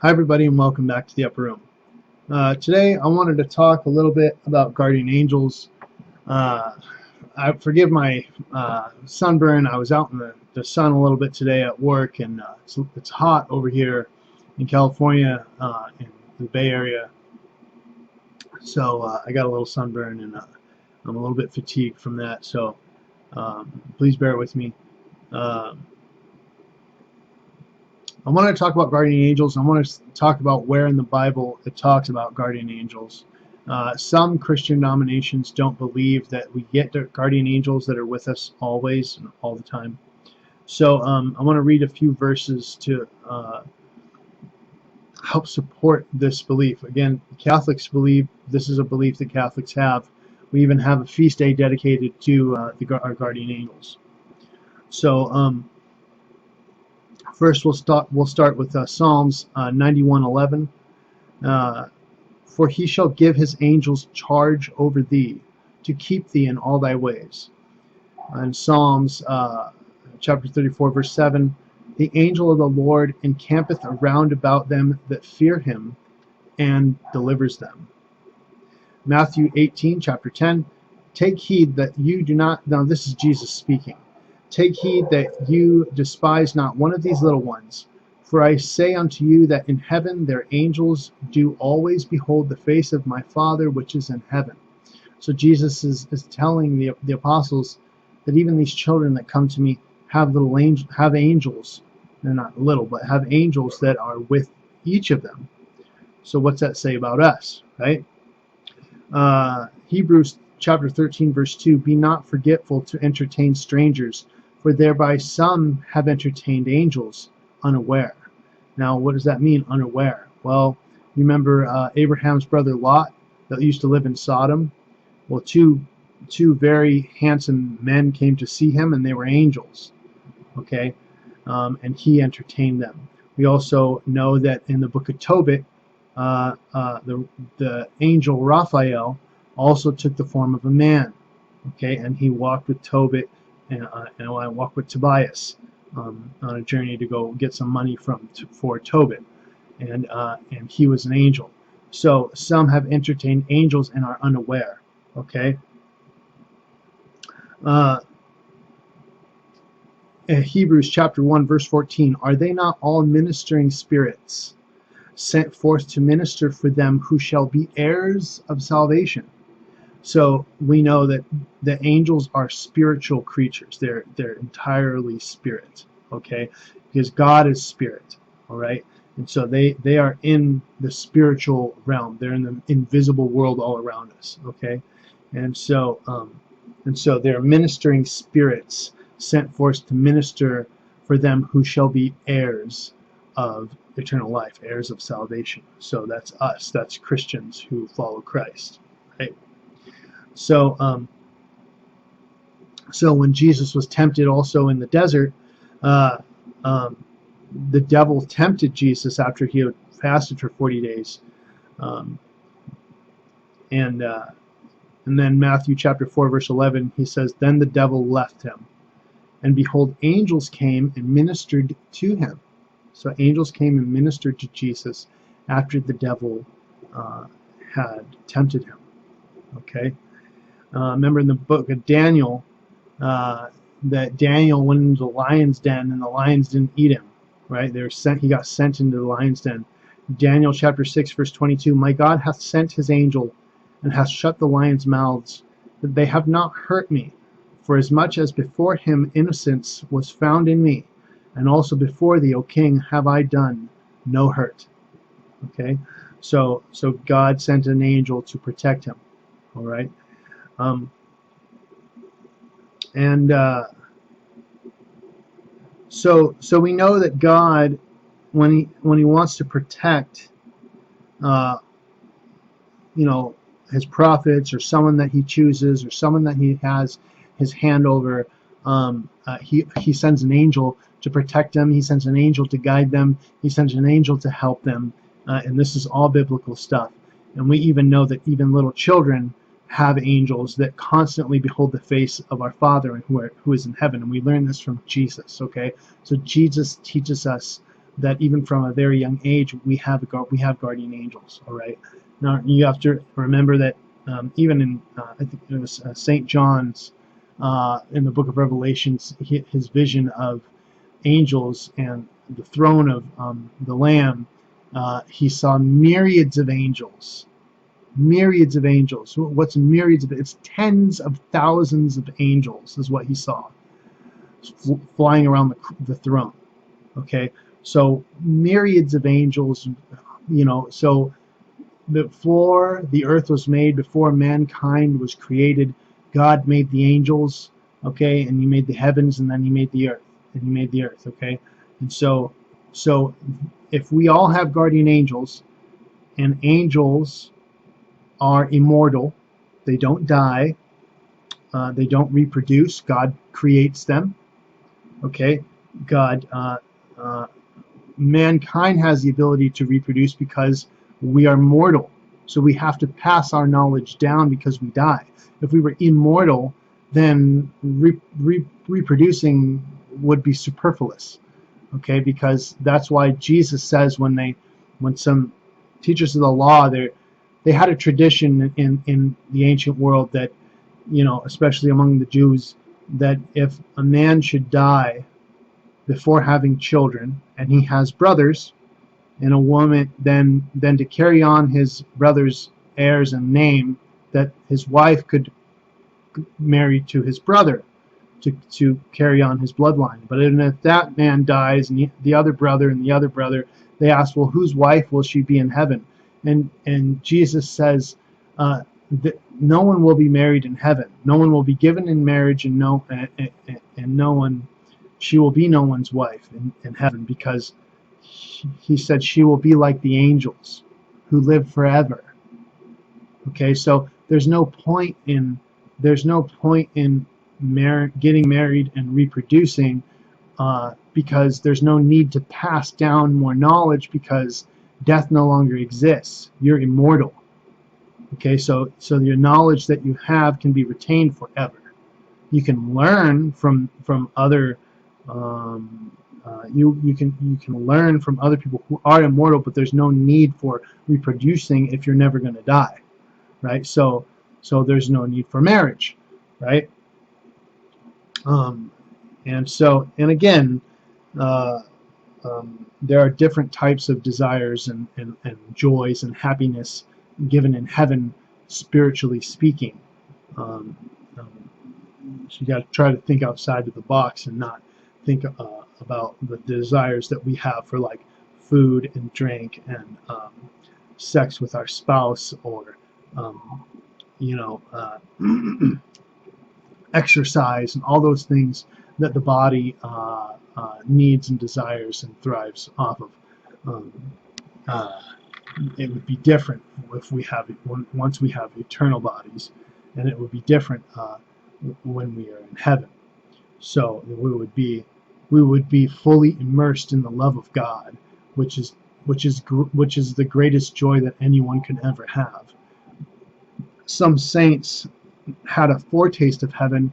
Hi everybody and welcome back to the Upper Room. Today I wanted to talk a little bit about guardian angels. I forgive my sunburn. I was out in the sun a little bit today at work, and it's hot over here in California, in the Bay Area. So I got a little sunburn, and I'm a little bit fatigued from that. So please bear with me. I want to talk about guardian angels. I want to talk about where in the Bible it talks about guardian angels. Some Christian denominations don't believe that we get guardian angels that are with us always and all the time. So I want to read a few verses to help support this belief. Again, Catholics believe, this is a belief that Catholics have. We even have a feast day dedicated to our guardian angels. So first, we'll start with Psalms 91:11. For he shall give his angels charge over thee, to keep thee in all thy ways. And Psalms chapter 34, verse 7. The angel of the Lord encampeth around about them that fear him, and delivers them. Matthew 18, chapter 10. Take heed that you do not. Now this is Jesus speaking. Take heed that you despise not one of these little ones. For I say unto you that in heaven their angels do always behold the face of my Father which is in heaven. So Jesus is telling the apostles that even these children that come to me have angels. They're not little, but have angels that are with each of them. So what's that say about us, right? Hebrews chapter 13, verse 2. Be not forgetful to entertain strangers, for thereby some have entertained angels unaware. Now, what does that mean, unaware? Well, you remember Abraham's brother Lot that used to live in Sodom? Well, two very handsome men came to see him, and they were angels. Okay, and he entertained them. We also know that in the book of Tobit, the angel Raphael also took the form of a man. Okay, and he walked with Tobit and I walked with Tobias on a journey to go get some money for Tobit, and he was an angel. So some have entertained angels and are unaware. Okay. Hebrews chapter 1 verse 14. Are they not all ministering spirits sent forth to minister for them who shall be heirs of salvation? So we know that the angels are spiritual creatures. They're entirely spirit, okay? Because God is spirit, all right? And so they are in the spiritual realm. They're in the invisible world all around us, okay? And so they're ministering spirits sent forth to minister for them who shall be heirs of eternal life, heirs of salvation. So that's us. That's Christians who follow Christ, right? So, so when Jesus was tempted also in the desert, the devil tempted Jesus after he had fasted for 40 days. And then Matthew chapter 4, verse 11, he says, Then the devil left him, and behold, angels came and ministered to him. So angels came and ministered to Jesus after the devil had tempted him. Okay? Remember in the book of Daniel, that Daniel went into the lion's den and the lions didn't eat him, right? He got sent into the lion's den. Daniel chapter 6 verse 22, My God hath sent his angel and hath shut the lions' mouths, that they have not hurt me, for as much as before him innocence was found in me, and also before thee, O king, have I done no hurt. Okay, so God sent an angel to protect him. All right. So we know that God, when he wants to protect, his prophets or someone that he chooses or someone that he has his hand over, he sends an angel to protect them. He sends an angel to guide them. He sends an angel to help them, and this is all biblical stuff. And we even know that even little children have angels that constantly behold the face of our Father who is in heaven, and we learn this from Jesus. Okay, so Jesus teaches us that even from a very young age we have guardian angels. All right. Now you have to remember that even in I think it was Saint John's in the book of Revelations, his vision of angels and the throne of the Lamb, he saw myriads of angels. Myriads of angels. What's myriads of it? It's tens of thousands of angels is what he saw flying around the throne. Okay, so myriads of angels. So before the earth was made, before mankind was created, God made the angels. Okay, and He made the heavens, and then He made the earth, Okay, and so if we all have guardian angels, and angels are immortal, they don't die, they don't reproduce. God creates them. Okay, God, mankind has the ability to reproduce because we are mortal. So we have to pass our knowledge down because we die. If we were immortal, then reproducing would be superfluous. Okay, because that's why Jesus says when some teachers of the law, they had a tradition in the ancient world that, especially among the Jews, that if a man should die before having children and he has brothers and a woman, then to carry on his brother's heirs and name, that his wife could marry to his brother to carry on his bloodline. But if that man dies and the other brother and the other brother, they ask, well, whose wife will she be in heaven? And Jesus says that no one will be married in heaven. No one will be given in marriage, and no one, she will be no one's wife in heaven, because he said she will be like the angels who live forever. Okay, so there's no point in getting married and reproducing, because there's no need to pass down more knowledge, because death no longer exists. You're immortal. Okay, so your knowledge that you have can be retained forever. You can learn from other you can learn from other people who are immortal, but there's no need for reproducing if you're never going to die, right? So there's no need for marriage, right? And again, there are different types of desires and joys and happiness given in heaven, spiritually speaking. So you got to try to think outside of the box and not think about the desires that we have for, like, food and drink and sex with our spouse, or exercise and all those things that the body needs and desires and thrives off of. It would be different if we have once we have eternal bodies, and it would be different when we are in heaven. So we would be fully immersed in the love of God, which is the greatest joy that anyone can ever have. Some saints had a foretaste of heaven,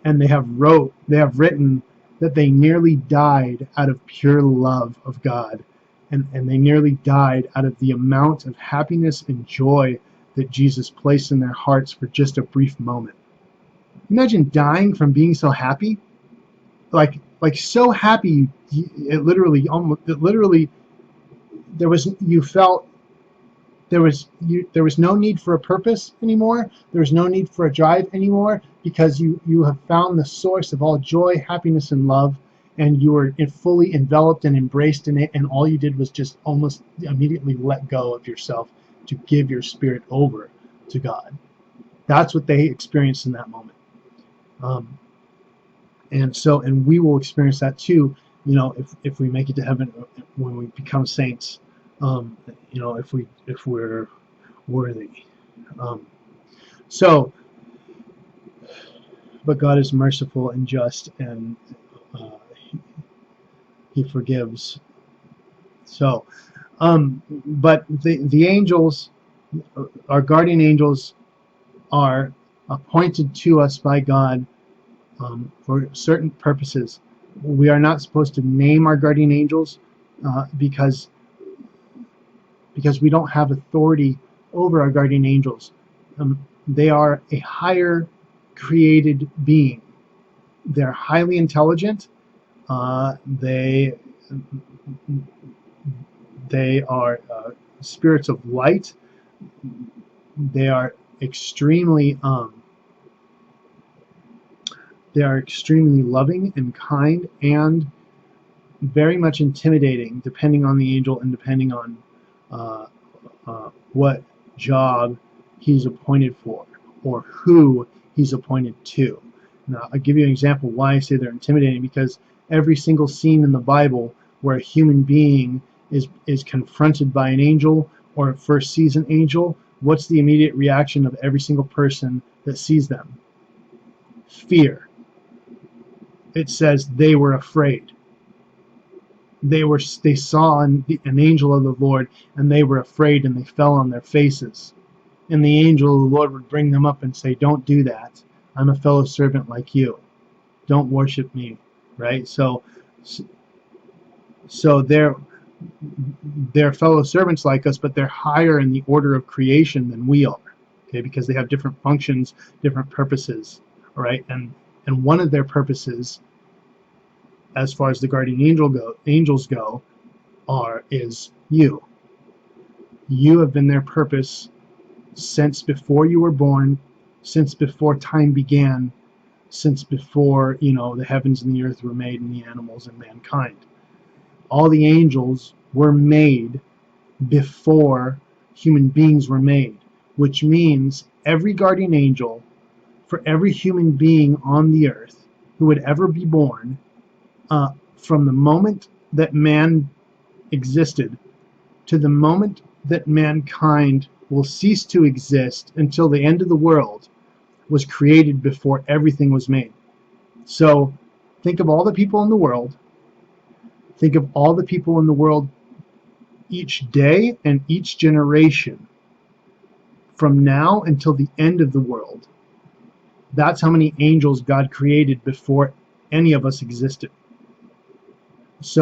and they have written that they nearly died out of pure love of God, and they nearly died out of the amount of happiness and joy that Jesus placed in their hearts for just a brief moment. Imagine dying from being so happy, like so happy, it literally there was no need for a purpose anymore. There was no need for a drive anymore, because you have found the source of all joy, happiness, and love, and you were fully enveloped and embraced in it, and all you did was just almost immediately let go of yourself to give your spirit over to God. That's what they experienced in that moment. And we will experience that too, if we make it to heaven, when we become saints, if we're worthy. But God is merciful and just, and He forgives. So, but the angels, our guardian angels, are appointed to us by God for certain purposes. We are not supposed to name our guardian angels. because we don't have authority over our guardian angels. They are a higher created being. They're highly intelligent. They are spirits of light. They are extremely loving and kind, and very much intimidating, depending on the angel and depending on what job he's appointed for or who he's appointed to. Now, I'll give you an example why I say they're intimidating, because every single scene in the Bible where a human being is confronted by an angel or first sees an angel, what's the immediate reaction of every single person that sees them? Fear. It says they were afraid. They saw an angel of the Lord, and they were afraid, and they fell on their faces. And the angel of the Lord would bring them up and say, "Don't do that. I'm a fellow servant like you. Don't worship me." Right? So they're fellow servants like us, but they're higher in the order of creation than we are. Okay, because they have different functions, different purposes. All right, and one of their purposes, as far as the guardian angels go, is you. You have been their purpose since before you were born, since before time began, since before the heavens and the earth were made, and the animals and mankind. All the angels were made before human beings were made, which means every guardian angel for every human being on the earth who would ever be born, from the moment that man existed to the moment that mankind will cease to exist until the end of the world, was created before everything was made. So think of all the people in the world. Think of all the people in the world each day and each generation from now until the end of the world. That's how many angels God created before any of us existed. So